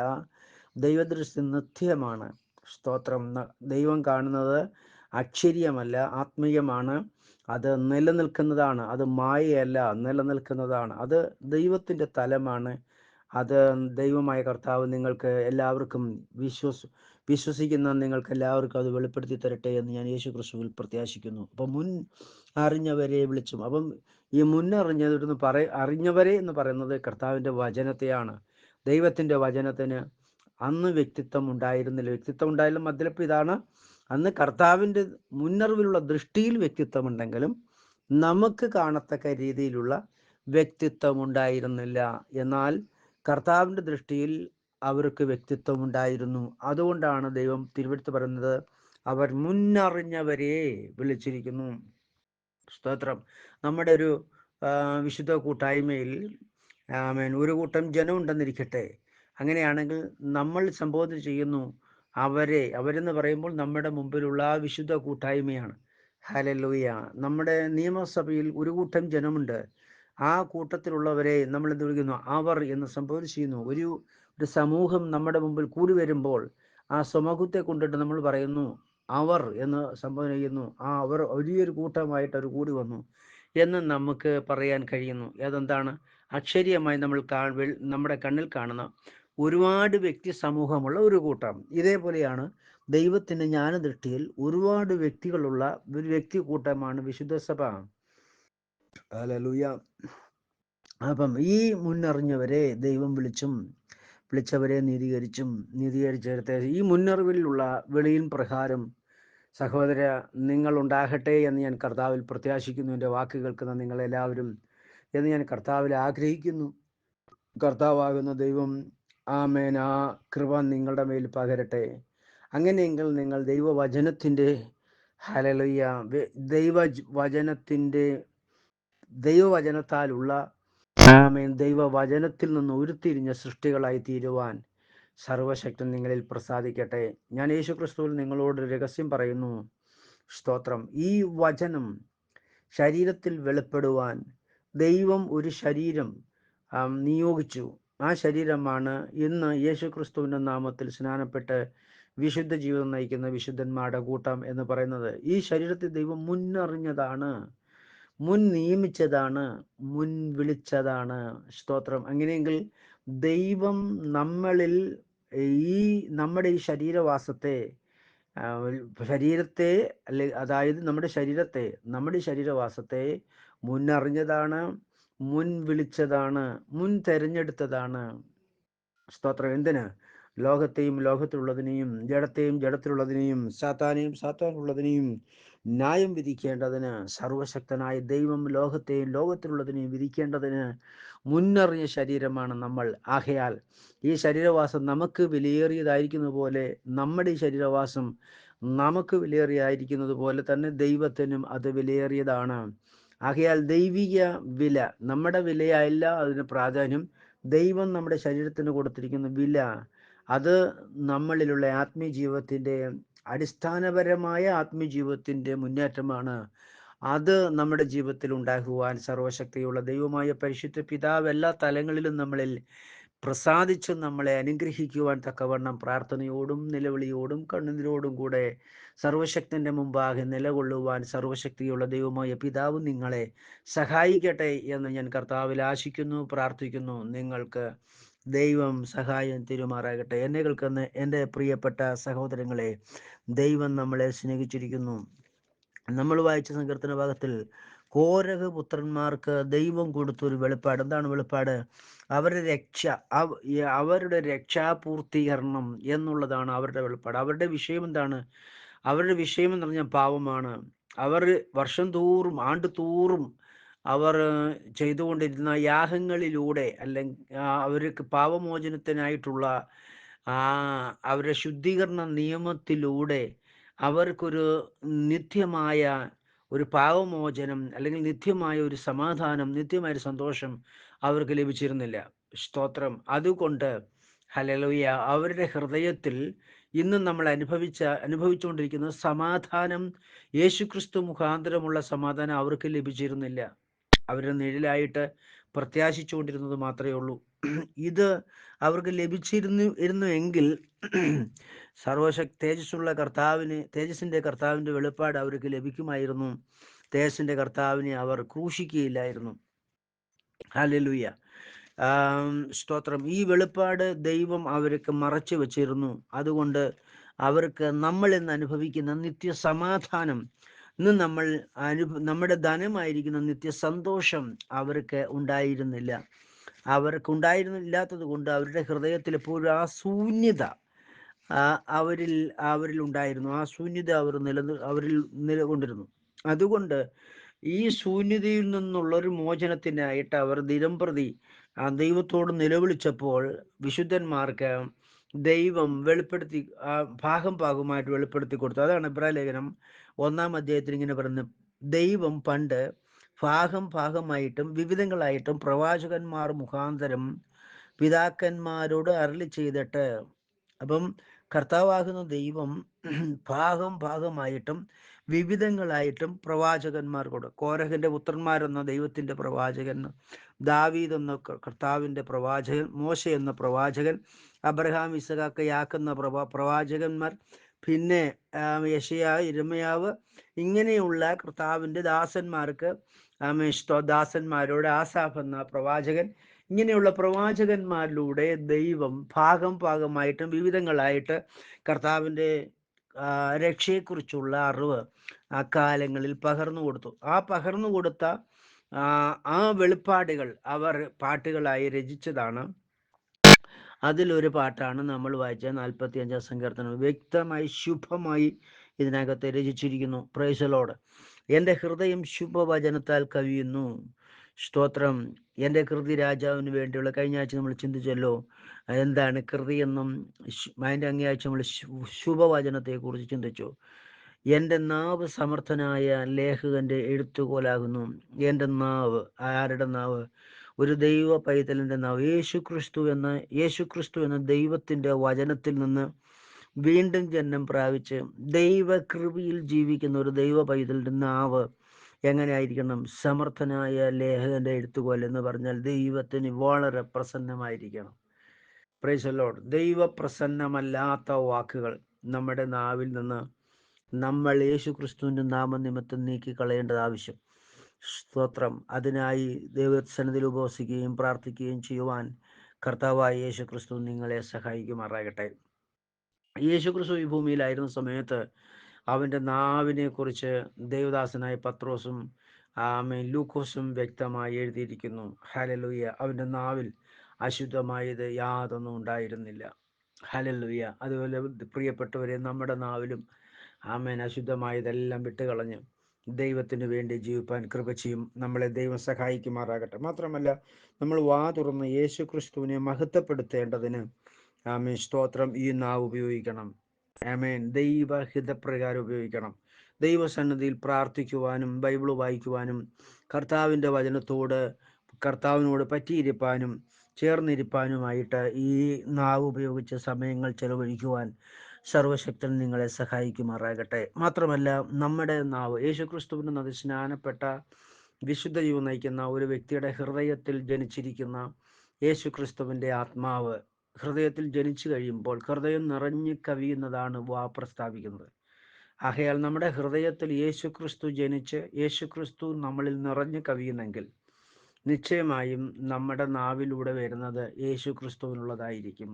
ദൈവദൃഷ്ടി നിത്യമാണ്. സ്തോത്രം. ദൈവം കാണുന്നത് അക്ഷരീയമല്ല, ആത്മീയമാണ്. അത് നിലനിൽക്കുന്നതാണ്. അത് മായയല്ല, നിലനിൽക്കുന്നതാണ്. അത് ദൈവത്തിൻ്റെ തലമാണ്. അത് ദൈവമായ കർത്താവ് നിങ്ങൾക്ക് എല്ലാവർക്കും വിശ്വസിക്കുന്ന നിങ്ങൾക്ക് എല്ലാവർക്കും അത് വെളിപ്പെടുത്തി തരട്ടെ എന്ന് ഞാൻ യേശു ക്രിസ്തുവിൽ പ്രത്യാശിക്കുന്നു. അപ്പം മുൻ അറിഞ്ഞവരെ വിളിച്ചും. അപ്പം ഈ മുന്നറിഞ്ഞവരെ എന്ന് പറയുന്നത് കർത്താവിൻ്റെ വചനത്തെയാണ്. ദൈവത്തിൻ്റെ വചനത്തിന് അന്ന് വ്യക്തിത്വം ഉണ്ടായിരുന്നില്ല. വ്യക്തിത്വം ഉണ്ടായാലും മധ്യലപ്പം ഇതാണ്, അന്ന് കർത്താവിൻ്റെ മുന്നറിവിലുള്ള ദൃഷ്ടിയിൽ വ്യക്തിത്വം ഉണ്ടെങ്കിലും നമുക്ക് കാണത്തക്ക രീതിയിലുള്ള വ്യക്തിത്വം ഉണ്ടായിരുന്നില്ല. എന്നാൽ കർത്താവിൻ്റെ ദൃഷ്ടിയിൽ അവർക്ക് വ്യക്തിത്വം ഉണ്ടായിരുന്നു. അതുകൊണ്ടാണ് ദൈവം തിരുവെടുത്ത് പറയുന്നത്, അവർ മുന്നറിഞ്ഞവരെ വിളിച്ചിരിക്കുന്നു. സ്തോത്രം. നമ്മുടെ ഒരു വിശുദ്ധ കൂട്ടായ്മയിൽ ഒരു കൂട്ടം ജനം ഉണ്ടെന്നിരിക്കട്ടെ. അങ്ങനെയാണെങ്കിൽ നമ്മൾ സംബോധന ചെയ്യുന്നു അവരെന്ന് പറയുമ്പോൾ നമ്മുടെ മുമ്പിലുള്ള ആ വിശുദ്ധ കൂട്ടായ്മയാണ്. ഹല്ലേലൂയ. നമ്മുടെ നിയമസഭയിൽ ഒരു കൂട്ടം ജനമുണ്ട്. ആ കൂട്ടത്തിലുള്ളവരെ നമ്മൾ എന്ത് വിളിക്കുന്നു? അവർ എന്ന് സംബോധന ചെയ്യുന്നു. ഒരു സമൂഹം നമ്മുടെ മുമ്പിൽ കൂടി വരുമ്പോൾ ആ സമൂഹത്തെ കൊണ്ടിട്ട് നമ്മൾ പറയുന്നു അവർ എന്ന് സംബോധന ചെയ്യുന്നു. അവർ വലിയൊരു കൂട്ടമായിട്ട് അവർ കൂടി വന്നു എന്ന് നമുക്ക് പറയാൻ കഴിയുന്നു. അതെന്താണ്? അക്ഷരീയമായി നമ്മൾ നമ്മുടെ കണ്ണിൽ കാണുന്ന ഒരുപാട് വ്യക്തി സമൂഹമുള്ള ഒരു കൂട്ടം. ഇതേപോലെയാണ് ദൈവത്തിൻ്റെ ജ്ഞാനദൃഷ്ടിയിൽ ഒരുപാട് വ്യക്തികളുള്ള ഒരു വ്യക്തി കൂട്ടമാണ് വിശുദ്ധ സഭ. ഹല്ലേലൂയ. അപ്പം ഈ മുന്നറിഞ്ഞവരെ ദൈവം വിളിച്ചവരെ നീതീകരിച്ചെടുത്ത ഈ മുന്നറിവിലുള്ള വെളിയിൽ പ്രകാരം സഹോദര നിങ്ങൾ ഉണ്ടാകട്ടെ എന്ന് ഞാൻ കർത്താവിൽ പ്രത്യാശിക്കുന്നു. എൻ്റെ വാക്ക് കേൾക്കുന്ന നിങ്ങളെല്ലാവരും എന്ന് ഞാൻ കർത്താവിൽ ആഗ്രഹിക്കുന്നു. കർത്താവാകുന്ന ദൈവം ആമേൻ ആ കൃപ നിങ്ങളുടെ മേൽ പകരട്ടെ. അങ്ങനെയെങ്കിൽ നിങ്ങൾ ദൈവവചനത്തിൻ്റെ ഹല്ലേലൂയ ദൈവവചനത്താലുള്ള ആമേൻ ദൈവവചനത്തിൽ നിന്ന് ഉരുത്തിരിഞ്ഞ സൃഷ്ടികളായി തീരുവാൻ സർവശക്തൻ നിങ്ങളിൽ പ്രസാദിക്കട്ടെ. ഞാൻ യേശുക്രിസ്തുവിൽ നിങ്ങളോട് രഹസ്യം പറയുന്നു. സ്തോത്രം. ഈ വചനം ശരീരത്തിൽ വെളിപ്പെടുവാൻ ദൈവം ഒരു ശരീരം നിയോഗിച്ചു. ആ ശരീരമാണ് ഇന്ന് യേശുക്രിസ്തുവിൻ്റെ നാമത്തിൽ സ്നാനപ്പെട്ട് വിശുദ്ധ ജീവിതം നയിക്കുന്ന വിശുദ്ധന്മാരുടെ കൂട്ടം എന്ന് പറയുന്നത്. ഈ ശരീരത്തെ ദൈവം മുന്നറിഞ്ഞതാണ്, മുൻ നിയമിച്ചതാണ്, മുൻ വിളിച്ചതാണ്. സ്തോത്രം. അങ്ങനെയെങ്കിൽ ദൈവം നമ്മളിൽ നമ്മുടെ ഈ ശരീരത്തെ അതായത് നമ്മുടെ ശരീരവാസത്തെ മുന്നറിഞ്ഞതാണ്, മുൻ വിളിച്ചതാണ്, മുൻ തെരഞ്ഞെടുത്തതാണ്. സ്തോത്രം. എന്തിന്? ലോകത്തെയും ലോകത്തിലുള്ളതിനെയും ജഡത്തെയും ജഡത്തിലുള്ളതിനെയും സാത്താനെയും സാത്താനുള്ളതിനെയും ന്യായം വിധിക്കേണ്ടതിന് സർവശക്തനായ ദൈവം ലോകത്തെയും ലോകത്തിലുള്ളതിനെയും വിധിക്കേണ്ടതിന് മുന്നറിഞ്ഞ ശരീരമാണ് നമ്മൾ. ആകയാൽ ഈ ശരീരവാസം നമുക്ക് വിലയേറിയതായിരിക്കുന്നത് പോലെ നമ്മുടെ ഈ ശരീരവാസം നമുക്ക് വിലയേറിയതായിരിക്കുന്നത് പോലെ തന്നെ ദൈവത്തിനും അത് വിലയേറിയതാണ്. ആകയാൽ ദൈവിക വില, നമ്മുടെ വിലയല്ല അതിന് പ്രാധാന്യം, ദൈവം നമ്മുടെ ശരീരത്തിന് കൊടുത്തിരിക്കുന്ന വില, അത് നമ്മളിലുള്ള ആത്മീയ ജീവിതത്തിൻ്റെ അടിസ്ഥാനപരമായ ആത്മീയ ജീവിതത്തിൻ്റെ മുന്നേറ്റമാണ്. അത് നമ്മുടെ ജീവിതത്തിൽ ഉണ്ടാകുവാൻ സർവശക്തിയുള്ള ദൈവമായ പരിശുദ്ധ പിതാവ് എല്ലാ തലങ്ങളിലും നമ്മളിൽ പ്രസാദിച്ച് നമ്മളെ അനുഗ്രഹിക്കുവാൻ തക്കവണ്ണം പ്രാർത്ഥനയോടും നിലവിളിയോടും കണ്ണുനീരോടും കൂടെ സർവശക്തൻ്റെ മുമ്പാകെ നിലകൊള്ളുവാൻ സർവശക്തിയുള്ള ദൈവമായ പിതാവ് നിങ്ങളെ സഹായിക്കട്ടെ എന്ന് ഞാൻ കർത്താവിൽ ആശിക്കുന്നു, പ്രാർത്ഥിക്കുന്നു. നിങ്ങൾക്ക് ദൈവം സഹായം തിരുമാറാകട്ടെ. എന്നെ കേൾക്കുന്ന എൻ്റെ പ്രിയപ്പെട്ട സഹോദരങ്ങളെ, ദൈവം നമ്മളെ സ്നേഹിച്ചിരിക്കുന്നു. നമ്മൾ വായിച്ച സങ്കീർത്തന ഭാഗത്തിൽ കോരഹ പുത്രന്മാർക്ക് ദൈവം കൊടുത്തൊരു വെളിപ്പാട്. എന്താണ് വെളിപ്പാട്? അവരുടെ രക്ഷാപൂർത്തീകരണം എന്നുള്ളതാണ് അവരുടെ വെളിപ്പാട്. അവരുടെ വിഷയം എന്താണ്? അവരുടെ വിഷയം എന്ന് പറഞ്ഞാൽ പാവമാണ്. അവർ വർഷം തോറും ആണ്ടുതോറും അവർ ചെയ്തുകൊണ്ടിരുന്ന യാഗങ്ങളിലൂടെ അല്ലെങ്കിൽ അവർക്ക് പാപമോചനത്തിനായിട്ടുള്ള അവരുടെ ശുദ്ധീകരണ നിയമത്തിലൂടെ അവർക്കൊരു നിത്യമായ ഒരു പാപമോചനം അല്ലെങ്കിൽ നിത്യമായ ഒരു സമാധാനം, നിത്യമായ ഒരു സന്തോഷം അവർക്ക് ലഭിച്ചിരുന്നില്ല. സ്തോത്രം. അതുകൊണ്ട് ഹല്ലേലൂയ, അവരുടെ ഹൃദയത്തിൽ ഇന്ന് നമ്മൾ അനുഭവിച്ചുകൊണ്ടിരിക്കുന്ന സമാധാനം, യേശുക്രിസ്തു മുഖാന്തരമുള്ള സമാധാനം അവർക്ക് ലഭിച്ചിരുന്നില്ല. അവരുടെ നിഴലായിട്ട് പ്രത്യാശിച്ചുകൊണ്ടിരുന്നത് മാത്രമേ ഉള്ളൂ. ഇത് അവർക്ക് ലഭിച്ചിരുന്നു എങ്കിൽ തേജസ്സിൻ്റെ കർത്താവിൻ്റെ വെളിപ്പാട് അവർക്ക് ലഭിക്കുമായിരുന്നു. തേജസ്സിൻ്റെ കർത്താവിനെ അവർ ക്രൂശിക്കുകയില്ലായിരുന്നു. ഹല്ലേലൂയ. സ്തോത്രം. ഈ വെളിപ്പാട് ദൈവം അവർക്ക് മറച്ചു വെച്ചിരുന്നു. അതുകൊണ്ട് അവർക്ക് നമ്മൾ ഇന്ന് അനുഭവിക്കുന്ന നിത്യസമാധാനം, ഇന്ന് നമ്മുടെ ധനമായിരിക്കുന്ന നിത്യസന്തോഷം അവർക്ക് ഉണ്ടായിരുന്നില്ല. അവർക്കുണ്ടായിരുന്നില്ലാത്തത് കൊണ്ട് അവരുടെ ഹൃദയത്തിൽ എപ്പോഴും ആ ശൂന്യത അവരിൽ ഉണ്ടായിരുന്നു. ആ ശൂന്യത അവരിൽ നിലകൊണ്ടിരുന്നു. അതുകൊണ്ട് ഈ ശൂന്യതയിൽ നിന്നുള്ളൊരു മോചനത്തിനായിട്ട് അവർ ദിനംപ്രതി ദൈവത്തോട് നിലവിളിച്ചപ്പോൾ വിശുദ്ധന്മാർക്ക് ദൈവം വെളിപ്പെടുത്തി, ഭാഗം ഭാഗമായിട്ട് വെളിപ്പെടുത്തി കൊടുത്തു. അതാണ് എബ്രായ ലേഖനം 1-ാം അധ്യായത്തിൽ ഇങ്ങനെ പറയുന്നത്, ദൈവം പണ്ട് ഭാഗം ഭാഗമായിട്ടും വിവിധങ്ങളായിട്ടും പ്രവാചകന്മാർ മുഖാന്തരം പിതാക്കന്മാരോട് അരുളി ചെയ്തിട്ട്. അപ്പം കർത്താവാകുന്ന ദൈവം ഭാഗം ഭാഗമായിട്ടും വിവിധങ്ങളായിട്ടും പ്രവാചകന്മാർക്കോട്, കോരഹിന്റെ പുത്രന്മാരെന്ന ദൈവത്തിന്റെ പ്രവാചകൻ, ദാവീദ് എന്ന കർത്താവിന്റെ പ്രവാചകൻ, മോശ എന്ന പ്രവാചകൻ, അബ്രഹാം, ഇസഹാക്ക്, യാക്കുന്ന പ്രവാചകന്മാർ, പിന്നെ യെശയ്യാ, യിരെമ്യാവ്, ഇങ്ങനെയുള്ള കർത്താവിന്റെ ദാസന്മാർക്ക് ദാസന്മാരോട് ആസാഫ് എന്ന പ്രവാചകൻ, ഇങ്ങനെയുള്ള പ്രവാചകന്മാരിലൂടെ ദൈവം ഭാഗം ഭാഗമായിട്ടും വിവിധങ്ങളായിട്ട് കർത്താവിൻ്റെ രക്ഷയെക്കുറിച്ചുള്ള അറിവ് അക്കാലങ്ങളിൽ പകർന്നു കൊടുത്തു. ആ പകർന്നു കൊടുത്ത ആ വെളിപ്പാടുകൾ അവർ പാട്ടുകളായി രചിച്ചതാണ്. അതിലൊരു പാട്ടാണ് നമ്മൾ വായിച്ച 45-ാം സങ്കീർത്തനം. വ്യക്തമായി ശുഭമായി ഇതിനകത്ത് രചിച്ചിരിക്കുന്നു. Price the Lord. എൻ്റെ ഹൃദയം ശുഭവചനത്താൽ കവിയുന്നു. സ്തോത്രം. എൻ്റെ കൃതി രാജാവിന് വേണ്ടിയുള്ള, കഴിഞ്ഞ ആഴ്ച നമ്മൾ ചിന്തിച്ചല്ലോ എന്താണ് കൃതി എന്നും. അതിൻ്റെ അങ്ങേയാഴ്ച നമ്മൾ ശുഭവചനത്തെക്കുറിച്ച് ചിന്തിച്ചു. എൻ്റെ നാവ് സമർത്ഥനായ ലേഖകൻ്റെ എഴുത്തുകോലാകുന്നു. എൻ്റെ നാവ്, ആരുടെ നാവ്? ഒരു ദൈവ പൈതലിൻ്റെ നാവ്. യേശുക്രിസ്തു എന്ന ദൈവത്തിൻ്റെ വചനത്തിൽ നിന്ന് വീണ്ടും ജന്മം പ്രാപിച്ച് ദൈവകൃപയിൽ ജീവിക്കുന്ന ഒരു ദൈവ പൈതലിൻ്റെ നാവ് എങ്ങനെയായിരിക്കണം? സമർത്ഥനായ ലേഖകന്റെ എഴുത്തുകോൽ എന്ന് പറഞ്ഞാൽ ദൈവത്തിന് വളരെ പ്രസന്നമായിരിക്കണം. Praise the lord. ദൈവപ്രസന്നമല്ലാത്ത വാക്കുകൾ നമ്മുടെ നാവിൽ നിന്ന് നമ്മൾ യേശുക്രിസ്തുവിൻ്റെ നാമനിമിത്തം നീക്കിക്കളയേണ്ടത് ആവശ്യം. സ്തോത്രം. അതിനായി ദൈവസന്നിധിയിൽ ഉപവസിക്കുകയും പ്രാർത്ഥിക്കുകയും ചെയ്യുവാൻ കർത്താവായ യേശുക്രിസ്തു നിങ്ങളെ സഹായിക്കുമാറാകട്ടെ. യേശുക്രിസ്തു ഈ ഭൂമിയിലായിരുന്ന സമയത്ത് അവൻ്റെ നാവിനെ കുറിച്ച് ദേവദാസനായ പത്രോസും ലൂക്കോസും വ്യക്തമായി എഴുതിയിരിക്കുന്നു. ഹല്ലേലൂയ. അവൻ്റെ നാവിൽ അശുദ്ധമായത് യാതൊന്നും ഉണ്ടായിരുന്നില്ല. ഹല്ലേലൂയ. അതുപോലെ പ്രിയപ്പെട്ടവരെ, നമ്മുടെ നാവിലും അശുദ്ധമായതെല്ലാം വിട്ടുകളഞ്ഞ് ദൈവത്തിന് വേണ്ടി ജീവിപ്പാൻ കൃപ ചെയ്യും. നമ്മളെ ദൈവം സഹായിക്കുമാറാകട്ടെ. മാത്രമല്ല, നമ്മൾ വാ തുറന്ന് യേശു ക്രിസ്തുവിനെ മഹത്വപ്പെടുത്തേണ്ടതിന് സ്തോത്രം, ഈ നാവ് ഉപയോഗിക്കണം. ദൈവഹിതപ്രകാരം ഉപയോഗിക്കണം. ദൈവസന്നിധിയിൽ പ്രാർത്ഥിക്കുവാനും ബൈബിൾ വായിക്കുവാനും കർത്താവിൻ്റെ കർത്താവിനോട് പറ്റിയിരിപ്പാനും ചേർന്നിരിപ്പാനുമായിട്ട് ഈ നാവ് ഉപയോഗിച്ച് സമയങ്ങൾ ചെലവഴിക്കുവാൻ സർവശക്തൻ നിങ്ങളെ സഹായിക്കുമാറാകട്ടെ. മാത്രമല്ല, നമ്മുടെ നാവ് യേശുക്രിസ്തുവിന് സ്നാനപ്പെട്ട വിശുദ്ധ ജീവൻ നയിക്കുന്ന ഒരു വ്യക്തിയുടെ ഹൃദയത്തിൽ ജനിച്ചിരിക്കുന്ന യേശുക്രിസ്തുവിൻ്റെ ആത്മാവ് ഹൃദയത്തിൽ ജനിച്ചു കഴിയുമ്പോൾ ഹൃദയം നിറഞ്ഞു കവിയുന്നതാണ് വാ പ്രസ്താവിക്കുന്നത്. ആകയാൽ നമ്മുടെ ഹൃദയത്തിൽ യേശുക്രിസ്തു ജനിച്ച് യേശുക്രിസ്തു നമ്മളിൽ നിറഞ്ഞു കവിയുന്നെങ്കിൽ നിശ്ചയമായും നമ്മുടെ നാവിലൂടെ വരുന്നത് യേശുക്രിസ്തുവിനുള്ളതായിരിക്കും.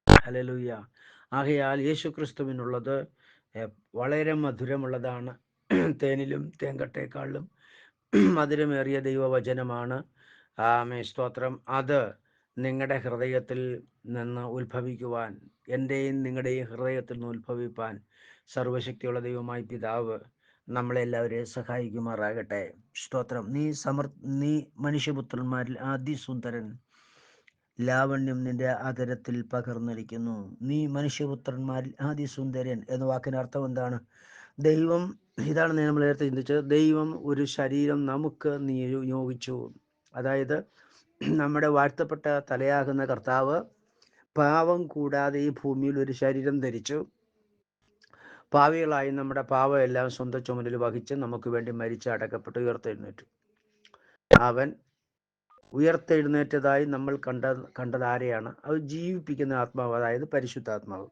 ഹല്ലേലൂയ. ആകയാൽ യേശുക്രിസ്തുവിനുള്ളത് വളരെ മധുരമുള്ളതാണ്. തേനിലും തേങ്കട്ടേക്കാളിലും മധുരമേറിയ ദൈവവചനമാണ്. സ്തോത്രം. അത് നിങ്ങളുടെ ഹൃദയത്തിൽ നിന്ന് ഉത്ഭവിക്കുവാൻ, എൻ്റെയും നിങ്ങളുടെയും ഹൃദയത്തിൽ നിന്ന് ഉത്ഭവിപ്പാൻ സർവശക്തിയുള്ള ദൈവമായ പിതാവ് നമ്മളെല്ലാവരെയും സഹായിക്കുമാറാകട്ടെ. സ്തോത്രം. നീ മനുഷ്യപുത്രന്മാരിൽ അതിസുന്ദരൻ, ലാവണ്യം നിന്റെ ആദരത്തിൽ പകർന്നിരിക്കുന്നു. നീ മനുഷ്യപുത്രന്മാരിൽ അതിസുന്ദരൻ എന്ന വാക്കിന് അർത്ഥം എന്താണ്? ദൈവം, ഇതാണ് നമ്മൾ നേരത്തെ ചിന്തിച്ചത്, ദൈവം ഒരു ശരീരം നമുക്ക് നിയോഗിച്ചു. അതായത് നമ്മുടെ വാഴ്ത്തപ്പെട്ട തലയാകുന്ന കർത്താവ് പാവം കൂടാതെ ഈ ഭൂമിയിൽ ഒരു ശരീരം ധരിച്ചു. പാവികളായി നമ്മുടെ പാവം എല്ലാം സ്വന്തം ചുമലിൽ വഹിച്ച് നമുക്ക് വേണ്ടി മരിച്ച് അടക്കപ്പെട്ട് ഉയർത്തെഴുന്നേറ്റു. അവൻ ഉയർത്തെഴുന്നേറ്റതായി നമ്മൾ കണ്ടത് ആരെയാണ്? അത് ജീവിപ്പിക്കുന്ന ആത്മാവ്, അതായത് പരിശുദ്ധാത്മാവ്.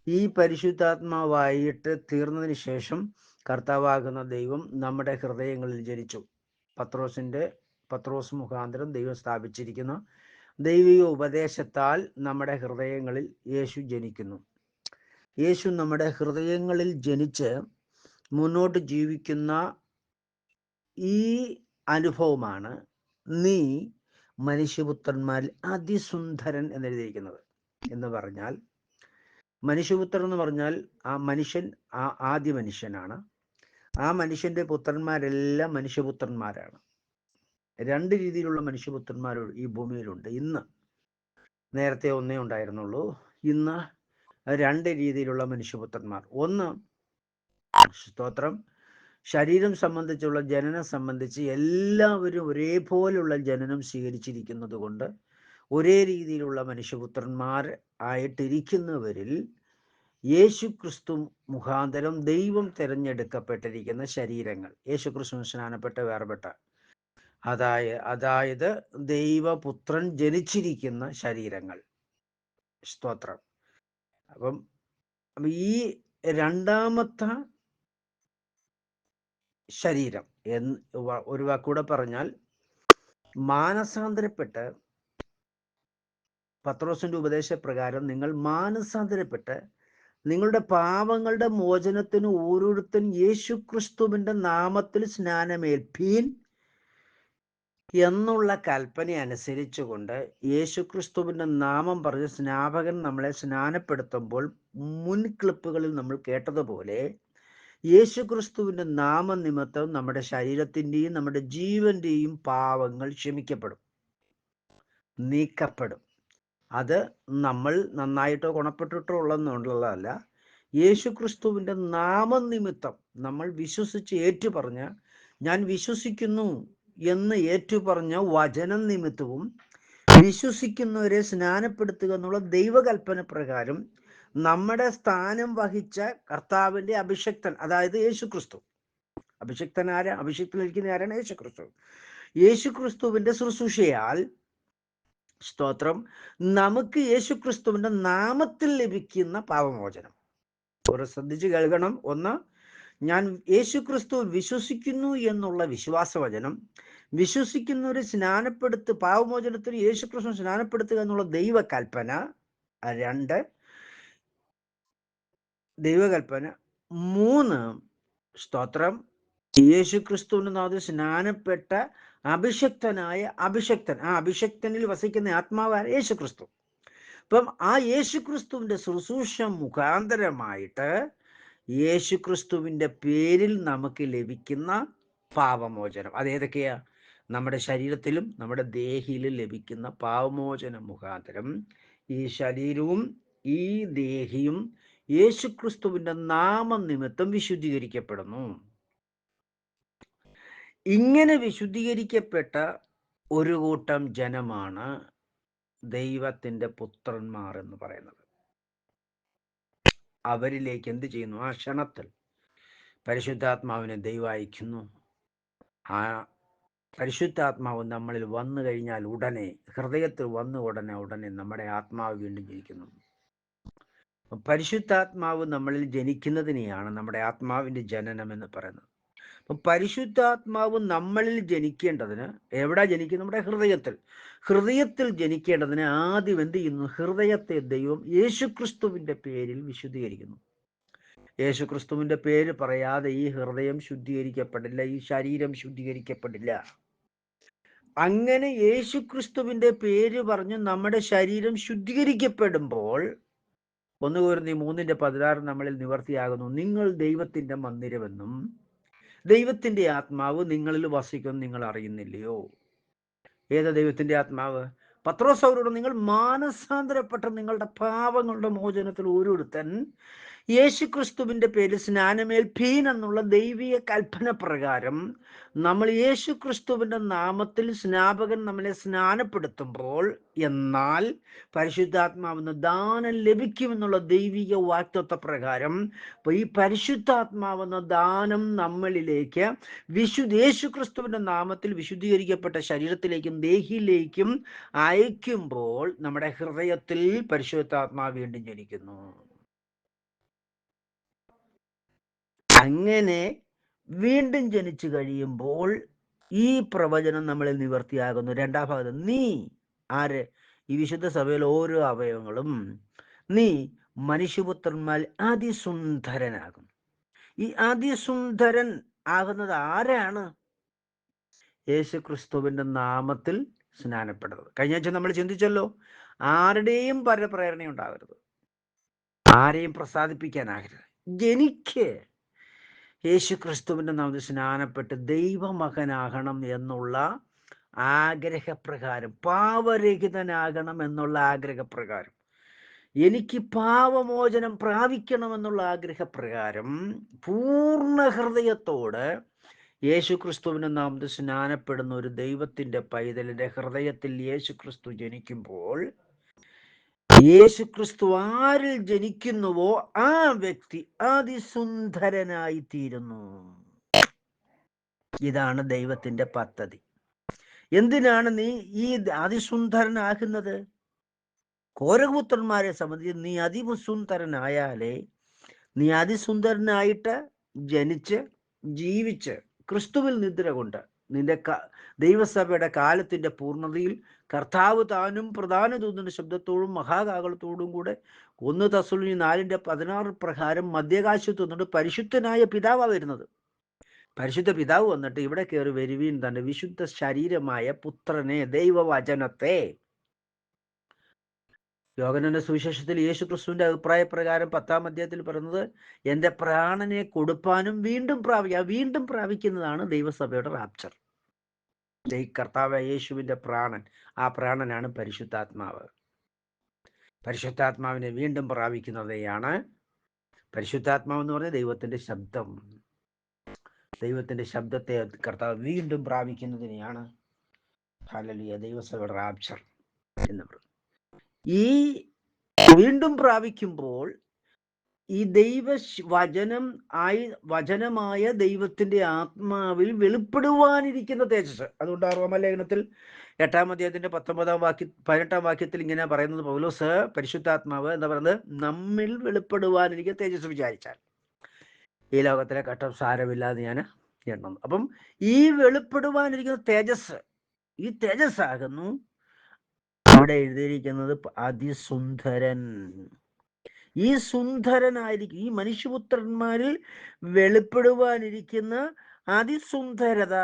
ഈ പരിശുദ്ധാത്മാവായിട്ട് തീർന്നതിന് ശേഷം കർത്താവാകുന്ന ദൈവം നമ്മുടെ ഹൃദയങ്ങളിൽ ജനിച്ചു. പത്രോസ് മുഖാന്തരം ദൈവം സ്ഥാപിച്ചിരിക്കുന്ന ദൈവിക ഉപദേശത്താൽ നമ്മുടെ ഹൃദയങ്ങളിൽ യേശു ജനിക്കുന്നു. യേശു നമ്മുടെ ഹൃദയങ്ങളിൽ ജനിച്ച് മുന്നോട്ട് ജീവിക്കുന്ന ഈ അനുഭവമാണ് നീ മനുഷ്യപുത്രന്മാരിൽ അതിസുന്ദരൻ എന്നെഴുതിയിരിക്കുന്നത്. എന്ന് പറഞ്ഞാൽ മനുഷ്യപുത്രൻ എന്ന് പറഞ്ഞാൽ ആ മനുഷ്യൻ ആദ്യ മനുഷ്യനാണ്. ആ മനുഷ്യന്റെ പുത്രന്മാരെല്ലാം മനുഷ്യപുത്രന്മാരാണ്. രണ്ട് രീതിയിലുള്ള മനുഷ്യപുത്രന്മാർ ഈ ഭൂമിയിലുണ്ട്. ഇന്ന് നേരത്തെ ഒന്നേ ഉണ്ടായിരുന്നുള്ളൂ. ഇന്ന് രണ്ട് രീതിയിലുള്ള മനുഷ്യപുത്രന്മാർ. ഒന്ന്, സ്തോത്രം, ശരീരം സംബന്ധിച്ചുള്ള ജനനം സംബന്ധിച്ച് എല്ലാവരും ഒരേപോലുള്ള ജനനം സ്വീകരിച്ചിരിക്കുന്നത് കൊണ്ട് ഒരേ രീതിയിലുള്ള മനുഷ്യപുത്രന്മാർ ആയിട്ടിരിക്കുന്നവരിൽ യേശുക്രിസ്തു മുഖാന്തരം ദൈവം തിരഞ്ഞെടുക്കപ്പെട്ടിരിക്കുന്ന ശരീരങ്ങൾ, യേശുക്രിസ്തു സ്നാനപ്പെട്ട വേർപെട്ട, അതായത് ദൈവപുത്രൻ ജനിച്ചിരിക്കുന്ന ശരീരങ്ങൾ. സ്തോത്രം. അപ്പം ഈ രണ്ടാമത്തെ ശരീരം ഒരു വാക്കൂടെ പറഞ്ഞാൽ മാനസാന്തരപ്പെട്ട്, പത്രോസിന്റെ ഉപദേശപ്രകാരം നിങ്ങൾ മാനസാന്തരപ്പെട്ട് നിങ്ങളുടെ പാപങ്ങളുടെ മോചനത്തിന് ഓരോരുത്തൻ യേശുക്രിസ്തുവിന്റെ നാമത്തിൽ സ്നാനമേൽപ്പീൻ എന്നുള്ള കൽപ്പന അനുസരിച്ചുകൊണ്ട് യേശുക്രിസ്തുവിന്റെ നാമം പറഞ്ഞ് സ്നാപകൻ നമ്മളെ സ്നാനപ്പെടുത്തുമ്പോൾ മുൻ ക്ലിപ്പുകളിൽ നമ്മൾ കേട്ടതുപോലെ യേശുക്രിസ്തുവിന്റെ നാമനിമിത്തം നമ്മുടെ ശരീരത്തിൻ്റെയും നമ്മുടെ ജീവന്റെയും പാവങ്ങൾ ക്ഷമിക്കപ്പെടും, നീക്കപ്പെടും. അത് നമ്മൾ നന്നായിട്ടോ ഗുണപ്പെട്ടിട്ടോ ഉള്ളതെന്നുള്ളതല്ല. യേശുക്രിസ്തുവിന്റെ നാമനിമിത്തം നമ്മൾ വിശ്വസിച്ച് ഏറ്റുപറഞ്ഞ, ഞാൻ വിശ്വസിക്കുന്നു എന്ന് ഏറ്റുപറഞ്ഞ വചനം നിമിത്തവും വിശ്വസിക്കുന്നവരെ സ്നാനപ്പെടുത്തുക എന്നുള്ള ദൈവകൽപ്പന പ്രകാരം നമ്മുടെ സ്ഥാനം വഹിച്ച കർത്താവിന്റെ അഭിഷക്തൻ, അതായത് യേശുക്രിസ്തു. അഭിഷക്തൻ ആരാ? അഭിഷക്തനിരിക്കുന്ന ആരാണ്? യേശുക്രിസ്തു. യേശുക്രിസ്തുവിന്റെ ശുശ്രൂഷയാൽ, സ്തോത്രം, നമുക്ക് യേശുക്രിസ്തുവിന്റെ നാമത്തിൽ ലഭിക്കുന്ന പാപമോചനം. ഒരു ശ്രദ്ധിച്ച് കേൾക്കണം. ഒന്ന്, ഞാൻ യേശുക്രിസ്തു വിശ്വസിക്കുന്നു എന്നുള്ള വിശ്വാസവചനം, വിശ്വസിക്കുന്നവരെ സ്നാനപ്പെടുത്ത് പാപമോചനത്തിന് യേശുക്രിസ്തു സ്നാനപ്പെടുത്തുക എന്നുള്ള ദൈവകൽപ്പന. രണ്ട്, ദൈവകൽപ്പന. മൂന്ന്, സ്തോത്രം, യേശുക്രിസ്തുവിന്റെ നാമത്തിൽ സ്നാനപ്പെട്ട അഭിഷക്തനായ അഭിഷക്തൻ, ആ അഭിഷക്തനിൽ വസിക്കുന്ന ആത്മാവായ യേശുക്രിസ്തു. അപ്പം ആ യേശുക്രിസ്തുവിന്റെ ശുശ്രൂഷ മുഖാന്തരമായിട്ട് യേശുക്രിസ്തുവിന്റെ പേരിൽ നമുക്ക് ലഭിക്കുന്ന പാപമോചനം അതേതൊക്കെയാ? നമ്മുടെ ശരീരത്തിലും നമ്മുടെ ദേഹിയിലും ലഭിക്കുന്ന പാപമോചന മുഖാന്തരം ഈ ശരീരവും ഈ ദേഹിയും യേശുക്രിസ്തുവിന്റെ നാമനിമിത്തം വിശുദ്ധീകരിക്കപ്പെടുന്നു. ഇങ്ങനെ വിശുദ്ധീകരിക്കപ്പെട്ട ഒരു കൂട്ടം ജനമാണ് ദൈവത്തിന്റെ പുത്രന്മാർ എന്ന് പറയുന്നത്. അവരിലേക്ക് എന്ത് ചെയ്യുന്നു? ആ ക്ഷണത്തിൽ പരിശുദ്ധാത്മാവിനെ ദൈവം അയക്കുന്നു. ആ പരിശുദ്ധാത്മാവ് നമ്മളിൽ വന്നു കഴിഞ്ഞാൽ ഉടനെ, ഹൃദയത്തിൽ വന്നു ഉടനെ നമ്മുടെ ആത്മാവ് വീണ്ടും ജനിക്കുന്നു. പരിശുദ്ധാത്മാവ് നമ്മളിൽ ജനിക്കുന്നതിനെയാണ് നമ്മുടെ ആത്മാവിന്റെ ജനനം എന്ന് പറയുന്നത്. അപ്പം പരിശുദ്ധാത്മാവ് നമ്മളിൽ ജനിക്കേണ്ടതിന് എവിടെ ജനിക്കും? നമ്മുടെ ഹൃദയത്തിൽ ജനിക്കേണ്ടതിന് ആദ്യം എന്ത് ചെയ്യുന്നു? ഹൃദയത്തെ ദൈവം യേശുക്രിസ്തുവിന്റെ പേരിൽ വിശുദ്ധീകരിക്കുന്നു. യേശുക്രിസ്തുവിന്റെ പേര് പറയാതെ ഈ ഹൃദയം ശുദ്ധീകരിക്കപ്പെടില്ല, ഈ ശരീരം ശുദ്ധീകരിക്കപ്പെടില്ല. അങ്ങനെ യേശുക്രിസ്തുവിന്റെ പേര് പറഞ്ഞ് നമ്മുടെ ശരീരം ശുദ്ധീകരിക്കപ്പെടുമ്പോൾ 1 Corinthians 3:16 നമ്മളിൽ നിവർത്തിയാകുന്നു. നിങ്ങൾ ദൈവത്തിന്റെ മന്ദിരമെന്നും ദൈവത്തിന്റെ ആത്മാവ് നിങ്ങളിൽ വസിക്കുമെന്ന് നിങ്ങൾ അറിയുന്നില്ലയോ? ഏതാ ദൈവത്തിന്റെ ആത്മാവ്? പത്രോസ് അവരോട്, നിങ്ങൾ മാനസാന്തരപ്പെട്ട നിങ്ങളുടെ പാപങ്ങളുടെ മോചനത്തിൽ ഓരോരുത്തൻ യേശുക്രിസ്തുവിന്റെ പേരിൽ സ്നാനമേൽപ്പീൻ എന്നുള്ള ദൈവിക കൽപ്പന പ്രകാരം നമ്മൾ യേശുക്രിസ്തുവിന്റെ നാമത്തിൽ സ്നാപകൻ നമ്മളെ സ്നാനപ്പെടുത്തുമ്പോൾ, എന്നാൽ പരിശുദ്ധാത്മാവെന്ന ദാനം ലഭിക്കുമെന്നുള്ള ദൈവിക വാഗ്ദത്ത പ്രകാരം ഈ പരിശുദ്ധാത്മാവെന്ന ദാനം നമ്മളിലേക്ക് യേശുക്രിസ്തുവിന്റെ നാമത്തിൽ വിശുദ്ധീകരിക്കപ്പെട്ട ശരീരത്തിലേക്കും ദേഹിയിലേക്കും അയക്കുമ്പോൾ നമ്മുടെ ഹൃദയത്തിൽ പരിശുദ്ധാത്മാവ് വീണ്ടും ജനിക്കുന്നു. അങ്ങനെ വീണ്ടും ജനിച്ചു കഴിയുമ്പോൾ ഈ പ്രവചനം നമ്മളിൽ നിവർത്തിയാകുന്നു. രണ്ടാം ഭാഗത്ത്, നീ ആര്? ഈ വിശുദ്ധ സഭയിൽ ഓരോ അവയവങ്ങളും, നീ മനുഷ്യപുത്രന്മാർ അതിസുന്ദരനാകും. ഈ അതിസുന്ദരൻ ആകുന്നത് ആരാണ്? യേശുക്രിസ്തുവിന്റെ നാമത്തിൽ സ്നാനപ്പെടുന്നത്. കഴിഞ്ഞ ആഴ്ച നമ്മൾ ചിന്തിച്ചല്ലോ, ആരുടെയും പരപ്രേരണ ഉണ്ടാകരുത്, ആരെയും പ്രസാദിപ്പിക്കാനാകരുത്. എനിക്ക് യേശു ക്രിസ്തുവിൻ്റെ നാമത്തിൽ സ്നാനപ്പെട്ട് ദൈവമകനാകണം എന്നുള്ള ആഗ്രഹപ്രകാരം, പാവരഹിതനാകണം എന്നുള്ള ആഗ്രഹപ്രകാരം, എനിക്ക് പാവമോചനം പ്രാപിക്കണമെന്നുള്ള ആഗ്രഹപ്രകാരം പൂർണ്ണ ഹൃദയത്തോട് യേശു ക്രിസ്തുവിൻ്റെ നാമത്തിൽ സ്നാനപ്പെടുന്ന ഒരു ദൈവത്തിൻ്റെ പൈതലിൻ്റെ ഹൃദയത്തിൽ യേശു ക്രിസ്തു ജനിക്കുമ്പോൾ, യേശു ക്രിസ്തു ആരിൽ ജനിക്കുന്നുവോ ആ വ്യക്തി അതിസുന്ദരനായി തീരുന്നു. ഇതാണ് ദൈവത്തിൻ്റെ പദ്ധതി. എന്തിനാണ് നീ ഈ അതിസുന്ദരനാകുന്നത്? കോരപുത്രന്മാരെ സംബന്ധിച്ച് നീ അതിസുന്ദരനായാലേ, നീ അതിസുന്ദരനായിട്ട് ജനിച്ച് ജീവിച്ച് ക്രിസ്തുവിൽ നിദ്ര കൊണ്ട് നിന്റെ ദൈവസഭയുടെ കാലത്തിൻ്റെ പൂർണ്ണതയിൽ കർത്താവ് താനും പ്രധാന ദൂതന്റെ ശബ്ദത്തോടും മഹാകാകളത്തോടും കൂടെ 1 തെസ്സലോനിക്കർ 4:16 പ്രകാരം മധ്യാകാശത്ത് നിന്നിട്ട് പരിശുദ്ധനായ പിതാവാ വരുന്നത്. പരിശുദ്ധ പിതാവ് വന്നിട്ട് ഇവിടെ കയറി വരുവീൻ തന്റെ വിശുദ്ധ ശരീരമായ പുത്രനെ, ദൈവവചനത്തെ, യോഹന്നാന്റെ സുവിശേഷത്തിൽ യേശു ക്രിസ്തുവിന്റെ അഭിപ്രായ പ്രകാരം 10-ാം അധ്യായത്തിൽ പറയുന്നത്, എൻ്റെ പ്രാണനെ കൊടുപ്പാനും വീണ്ടും വീണ്ടും പ്രാപിക്കുന്നതാണ് ദൈവസഭയുടെ റാപ്ചർ. കർത്താവ് യേശുവിൻ്റെ പ്രാണൻ, ആ പ്രാണനാണ് പരിശുദ്ധാത്മാവ്. പരിശുദ്ധാത്മാവിനെ വീണ്ടും പ്രാപിക്കുന്നതെയാണ് പരിശുദ്ധാത്മാവ് എന്ന് പറഞ്ഞാൽ ദൈവത്തിൻ്റെ ശബ്ദം. ദൈവത്തിൻ്റെ ശബ്ദത്തെ കർത്താവ് വീണ്ടും പ്രാപിക്കുന്നതിനെയാണ് ഹല്ലേലൂയ ദൈവസഭയുടെ റാപ്ചർ എന്ന് പറയുന്നത്. ഈ വീണ്ടും പ്രാപിക്കുമ്പോൾ ഈ വചനമായ ദൈവത്തിന്റെ ആത്മാവിൽ വെളിപ്പെടുവാനിരിക്കുന്ന തേജസ്. അതുകൊണ്ട് റോമലേഖനത്തിൽ 8-ാം അധ്യായത്തിന്റെ 18-ാം വാക്യത്തിൽ ഇങ്ങനെ പറയുന്നത്, പൗലോസ് പരിശുദ്ധാത്മാവ് എന്താ പറയുന്നത്, നമ്മിൽ വെളിപ്പെടുവാനിരിക്കുന്ന തേജസ് വിചാരിച്ചാൽ ഈ ലോകത്തിലെ കട്ടം സാരമില്ലാതെ ഞാൻ എണ്ണുന്നു. അപ്പം ഈ വെളിപ്പെടുവാനിരിക്കുന്ന തേജസ്, ഈ തേജസ്സാകുന്നു ഇവിടെ എഴുതിയിരിക്കുന്നത് അതിസുന്ദരൻ. ഈ സുന്ദരനായിരിക്കും, ഈ മനുഷ്യപുത്രന്മാരിൽ വെളിപ്പെടുവാനിരിക്കുന്ന അതിസുന്ദരത,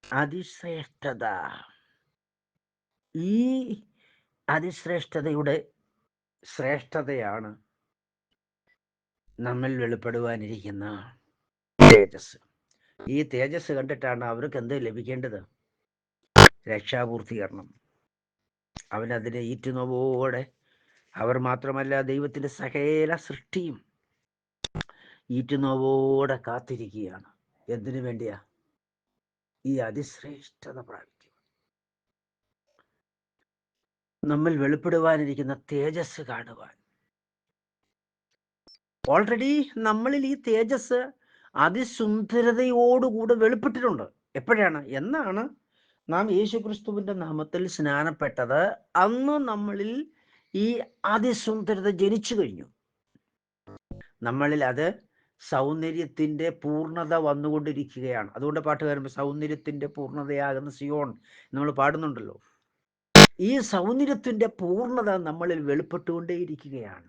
അതിശ്രേഷ്ഠത. ഈ അതിശ്രേഷ്ഠതയുടെ ശ്രേഷ്ഠതയാണ് നമ്മിൽ വെളിപ്പെടുവാനിരിക്കുന്ന തേജസ്. ഈ തേജസ് കണ്ടിട്ടാണ് അവർക്ക് എന്ത് ലഭിക്കേണ്ടത്? രക്ഷാപൂർത്തീകരണം. അവനതിനെ ഈറ്റുനോവോടെ, അവർ മാത്രമല്ല ദൈവത്തിൻ്റെ സകല സൃഷ്ടിയും ഈറ്റുനോവോടെ കാത്തിരിക്കുകയാണ്. എന്തിനു വേണ്ടിയാ? ഈ അതിശ്രേഷ്ഠത പ്രാപിക്കുക, നമ്മിൽ വെളിപ്പെടുവാനിരിക്കുന്ന തേജസ് കാണുവാൻ. ഓൾറെഡി നമ്മളിൽ ഈ തേജസ് അതിസുന്ദരതയോടുകൂടെ വെളിപ്പെട്ടിട്ടുണ്ട്. എപ്പോഴാണ്? എന്നാണ് നാം യേശുക്രിസ്തുവിന്റെ നാമത്തിൽ സ്നാനപ്പെട്ടത്, അന്ന് നമ്മളിൽ ഈ അതിസുന്ദരത ജനിച്ചു കഴിഞ്ഞു. നമ്മളിൽ അത് സൗന്ദര്യത്തിന്റെ പൂർണ്ണത വന്നുകൊണ്ടിരിക്കുകയാണ്. അതുകൊണ്ട് പാട്ടുകാരൻ സൗന്ദര്യത്തിന്റെ പൂർണ്ണതയാകുന്ന സിയോൺ നമ്മൾ പാടുന്നുണ്ടല്ലോ. ഈ സൗന്ദര്യത്തിന്റെ പൂർണ്ണത നമ്മളിൽ വെളിപ്പെട്ടുകൊണ്ടേയിരിക്കുകയാണ്.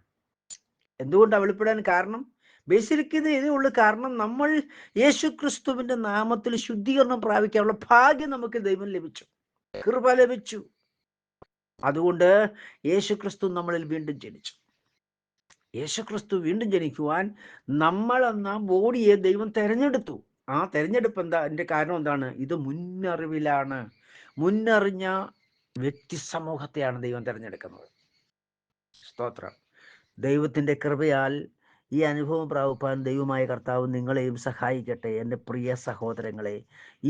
എന്തുകൊണ്ടാണ് വെളിപ്പെടാൻ കാരണം? ബേസിക്കലി ഇതേ ഉള്ളൂ കാരണം, നമ്മൾ യേശുക്രിസ്തുവിന്റെ നാമത്തിൽ ശുദ്ധീകരണം പ്രാപിക്കാനുള്ള ഭാഗ്യം നമുക്ക് ദൈവം ലഭിച്ചു, കൃപ ലഭിച്ചു. അതുകൊണ്ട് യേശുക്രിസ്തു നമ്മളിൽ വീണ്ടും ജനിച്ചു. യേശുക്രിസ്തു വീണ്ടും ജനിക്കുവാൻ നമ്മളെന്ന ബോഡിയെ ദൈവം തെരഞ്ഞെടുത്തു. ആ തെരഞ്ഞെടുപ്പ് എന്താ? അതിന്റെ കാരണം എന്താണ്? ഇത് മുന്നറിവിലാണ്. മുന്നറിഞ്ഞ വ്യക്തി സമൂഹത്തെയാണ് ദൈവം തെരഞ്ഞെടുക്കുന്നത്. സ്തോത്രം. ദൈവത്തിന്റെ കൃപയാൽ ഈ അനുഭവം പ്രാപിപ്പാൻ ദൈവമായ കർത്താവ് നിങ്ങളെയും സഹായിക്കട്ടെ. എൻ്റെ പ്രിയ സഹോദരങ്ങളെ,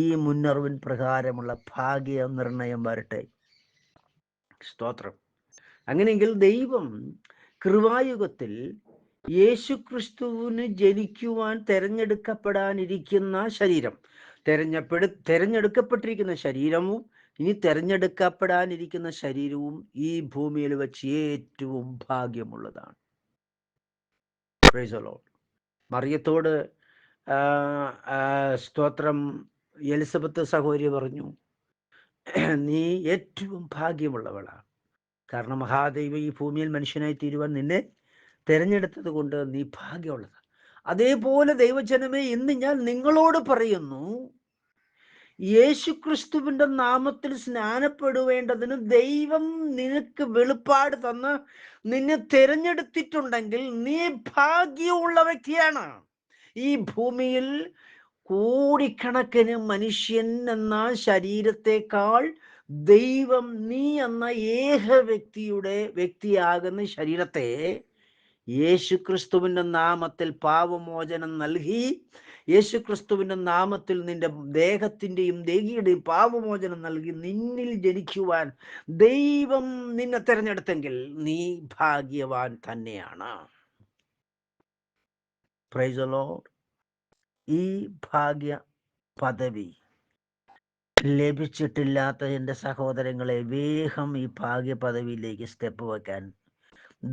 ഈ മുന്നറിവിൻ പ്രകാരമുള്ള ഭാഗ്യ നിർണയം വരട്ടെ. സ്തോത്രം. അങ്ങനെയെങ്കിൽ ദൈവം കൃപായുഗത്തിൽ യേശുക്രിസ്തുവിന് ജനിക്കുവാൻ തെരഞ്ഞെടുക്കപ്പെടാനിരിക്കുന്ന ശരീരം, തെരഞ്ഞെടുക്കപ്പെട്ടിരിക്കുന്ന ശരീരവും ഇനി തെരഞ്ഞെടുക്കപ്പെടാനിരിക്കുന്ന ശരീരവും ഈ ഭൂമിയിൽ വെച്ച് ഏറ്റവും ഭാഗ്യമുള്ളതാണ്. Praise the lord. മറിയത്തോട് സ്തോത്രം എലിസബത്ത് സഹോദരി പറഞ്ഞു, നീ ഏറ്റവും ഭാഗ്യമുള്ളവളാണ്, കാരണം മഹാദൈവം ഈ ഭൂമിയിൽ മനുഷ്യനായി തീരുവാൻ നിന്നെ തിരഞ്ഞെടുത്തത് കൊണ്ട് നീ ഭാഗ്യമുള്ളത്. അതേപോലെ ദൈവജനമേ, ഇന്ന് ഞാൻ നിങ്ങളോട് പറയുന്നു, യേശുക്രിസ്തുവിന്റെ നാമത്തിൽ സ്നാനപ്പെടുവേണ്ടതിന് ദൈവം നിനക്ക് വെളിപ്പാട് തന്ന് നിന്നെ തിരഞ്ഞെടുത്തിട്ടുണ്ടെങ്കിൽ നീ ഭാഗ്യമുള്ള വ്യക്തിയാണ്. ഈ ഭൂമിയിൽ കോടിക്കണക്കിന് മനുഷ്യൻ എന്ന ശരീരത്തെക്കാൾ ദൈവം നീ എന്ന ഏക വ്യക്തിയാകുന്ന ശരീരത്തെ യേശുക്രിസ്തുവിന്റെ നാമത്തിൽ പാപമോചനം നൽകി, യേശുക്രിസ്തുവിന്റെ നാമത്തിൽ നിന്റെ ദേഹത്തിന്റെയും ദേഹിയുടെയും പാപമോചനം നൽകി നിന്നിൽ ജനിക്കുവാൻ ദൈവം നിന്നെ തിരഞ്ഞെടുത്തെങ്കിൽ നീ ഭാഗ്യവാൻ തന്നെയാണ്. Price the Lord. ഈ ഭാഗ്യ പദവി ലഭിച്ചിട്ടില്ലാത്ത എൻ്റെ സഹോദരങ്ങളെ, വേഗം ഈ ഭാഗ്യ പദവിയിലേക്ക് സ്റ്റെപ്പ് വെക്കാൻ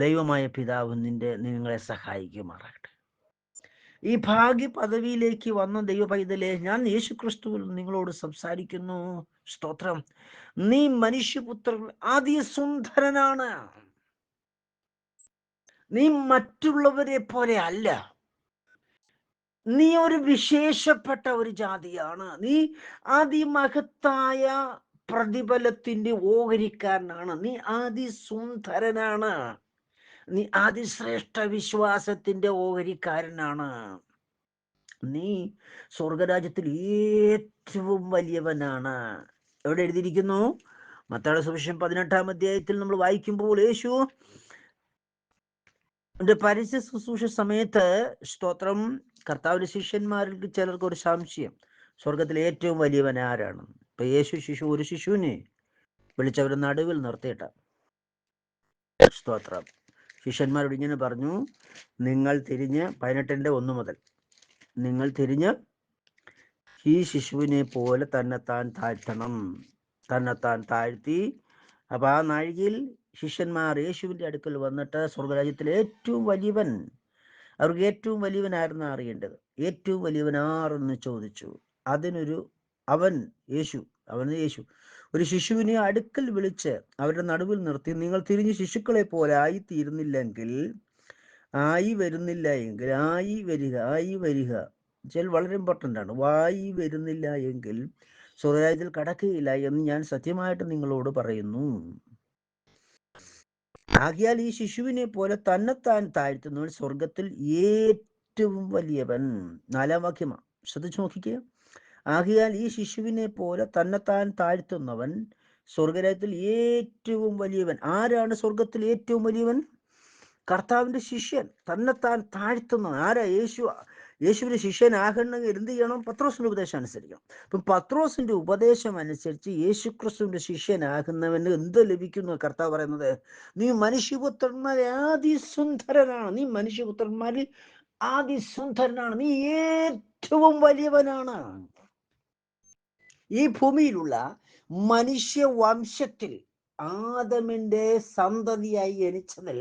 ദൈവമായ പിതാവ് നിങ്ങളെ സഹായിക്കുമാറാകട്ടെ. ഈ ഭാഗ്യ പദവിയിലേക്ക് വന്ന ദൈവ പൈതലെ, ഞാൻ യേശുക്രിസ്തുവിൽ നിങ്ങളോട് സംസാരിക്കുന്നു. സ്തോത്രം. നീ മനുഷ്യപുത്രൻ അതിസുന്ദരനാണ്. നീ മറ്റുള്ളവരെ പോലെ അല്ല. നീ ഒരു വിശേഷപ്പെട്ട ഒരു ജാതിയാണ്. നീ അതിമഹത്തായ പ്രതിഫലത്തിന്റെ ഓഹരിക്കാരനാണ്. നീ അതിസുന്ദരനാണ്. നീ അതിശ്രേഷ്ഠ വിശ്വാസത്തിന്റെ ഓഹരിക്കാരനാണ്. നീ സ്വർഗരാജ്യത്തിൽ ഏറ്റവും വലിയവനാണ്. എവിടെ എഴുതിയിരിക്കുന്നു? മത്തായിയുടെ സുവിശേഷം 18-ാം അധ്യായത്തിൽ നമ്മൾ വായിക്കുമ്പോൾ, യേശു പരസ്യ ശുശ്രൂഷ സമയത്ത്, സ്തോത്രം, കർത്താവിന്റെ ശിഷ്യന്മാരിൽ ചിലർക്ക് ഒരു സംശയം, സ്വർഗത്തിലെ ഏറ്റവും വലിയവൻ ആരാണ്? ഇപ്പൊ ഒരു ശിശുവിനെ വിളിച്ചവരുടെ നടുവിൽ നിർത്തിയിട്ട, സ്തോത്രം, ശിഷ്യന്മാരോട് ഇങ്ങനെ പറഞ്ഞു, നിങ്ങൾ തിരിഞ്ഞ് 18-1 മുതൽ നിങ്ങൾ തിരിഞ്ഞ് ഈ ശിശുവിനെ പോലെ തന്നെത്താൻ താഴ്ത്തണം. തന്നെത്താൻ താഴ്ത്തി. അപ്പൊ ആ നാഴികയിൽ ശിഷ്യന്മാർ യേശുവിന്റെ അടുക്കൽ വന്നിട്ട്, സ്വർഗരാജ്യത്തിലെ ഏറ്റവും വലിയവൻ, അവർക്ക് ഏറ്റവും വലിയവനായിരുന്നു അറിയേണ്ടത്, ഏറ്റവും വലിയവനാരെന്ന് ചോദിച്ചു. യേശു ഒരു ശിശുവിനെ അടുക്കൽ വിളിച്ച് അവരുടെ നടുവിൽ നിർത്തി, നിങ്ങൾ തിരിഞ്ഞ് ശിശുക്കളെ പോലെ വരുന്നില്ല എങ്കിൽ ആയി വരിക വളരെ ഇമ്പോർട്ടൻ്റ് ആണ്. വരുന്നില്ല എങ്കിൽ സ്വർഗരാജ്യത്തിൽ കടക്കുകയില്ല എന്ന് ഞാൻ സത്യമായിട്ട് നിങ്ങളോട് പറയുന്നു. ആകയാൽ ഈ ശിശുവിനെ പോലെ തന്നെത്താൻ താഴ്ത്തുന്നവൻ സ്വർഗത്തിൽ ഏറ്റവും വലിയവൻ. 4-ാം വാക്യമാണ്, ശ്രദ്ധിച്ചു നോക്കിക്കുക. ആകയാൽ ഈ ശിശുവിനെ പോലെ തന്നെത്താൻ താഴ്ത്തുന്നവൻ സ്വർഗരാജ്യത്തിൽ ഏറ്റവും വലിയവൻ. ആരാണ് സ്വർഗത്തിൽ ഏറ്റവും വലിയവൻ? കർത്താവിന്റെ ശിഷ്യൻ. തന്നെത്താൻ താഴ്ത്തുന്നവൻ ആരാ? യേശുവിന്റെ ശിഷ്യനാകണമെങ്കിൽ എന്ത് ചെയ്യണം? പത്രോസിന്റെ ഉപദേശം അനുസരിക്കണം. അപ്പം പത്രോസിന്റെ ഉപദേശം അനുസരിച്ച് യേശുക്രിസ്തുവിന്റെ ശിഷ്യനാകുന്നവന് എന്ത് ലഭിക്കുന്നു? കർത്താവ് പറയുന്നത്, നീ മനുഷ്യപുത്രന്മാരെ അതിസുന്ദരനാണ്. നീ മനുഷ്യപുത്രന്മാരിൽ അതിസുന്ദരനാണ്. നീ ഏറ്റവും വലിയവനാണ്. ഈ ഭൂമിയിലുള്ള മനുഷ്യവംശത്തിൽ ആദമിന്റെ സന്തതിയായി ജനിച്ചതിൽ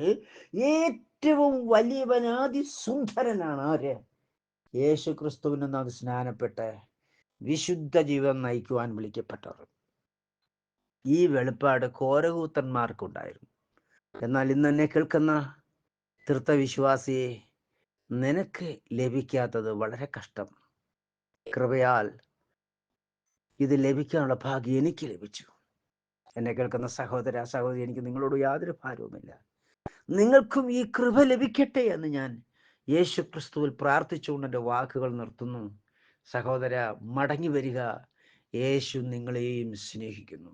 ഏറ്റവും വലിയവൻ, അതിസുന്ദരനാണ്. ആര്? യേശുക്രിസ്തുവിന് നാം സ്നാനപ്പെട്ട് വിശുദ്ധ ജീവൻ നയിക്കുവാൻ വിളിക്കപ്പെട്ടവർ. ഈ വെളിപ്പാട് കോരകൂത്തന്മാർക്കുണ്ടായിരുന്നു. എന്നാൽ ഇന്ന് എന്നെ കേൾക്കുന്ന തൃത്വവിശ്വാസിയെ, നിനക്ക് ലഭിക്കാത്തത് വളരെ കഷ്ടം. കൃപയാൽ ഇത് ലഭിക്കാനുള്ള ഭാഗ്യം എനിക്ക് ലഭിച്ചു. എന്നെ കേൾക്കുന്ന സഹോദരി, എനിക്ക് നിങ്ങളോട് യാതൊരു ഭാരവുമില്ല. നിങ്ങൾക്കും ഈ കൃപ ലഭിക്കട്ടെ എന്ന് ഞാൻ യേശുക്രിസ്തുവിൽ പ്രാർത്ഥിച്ചുകൊണ്ട് എൻ്റെ വാക്കുകൾ നിർത്തുന്നു. സഹോദര, മടങ്ങി വരിക. യേശു നിങ്ങളെയും സ്നേഹിക്കുന്നു.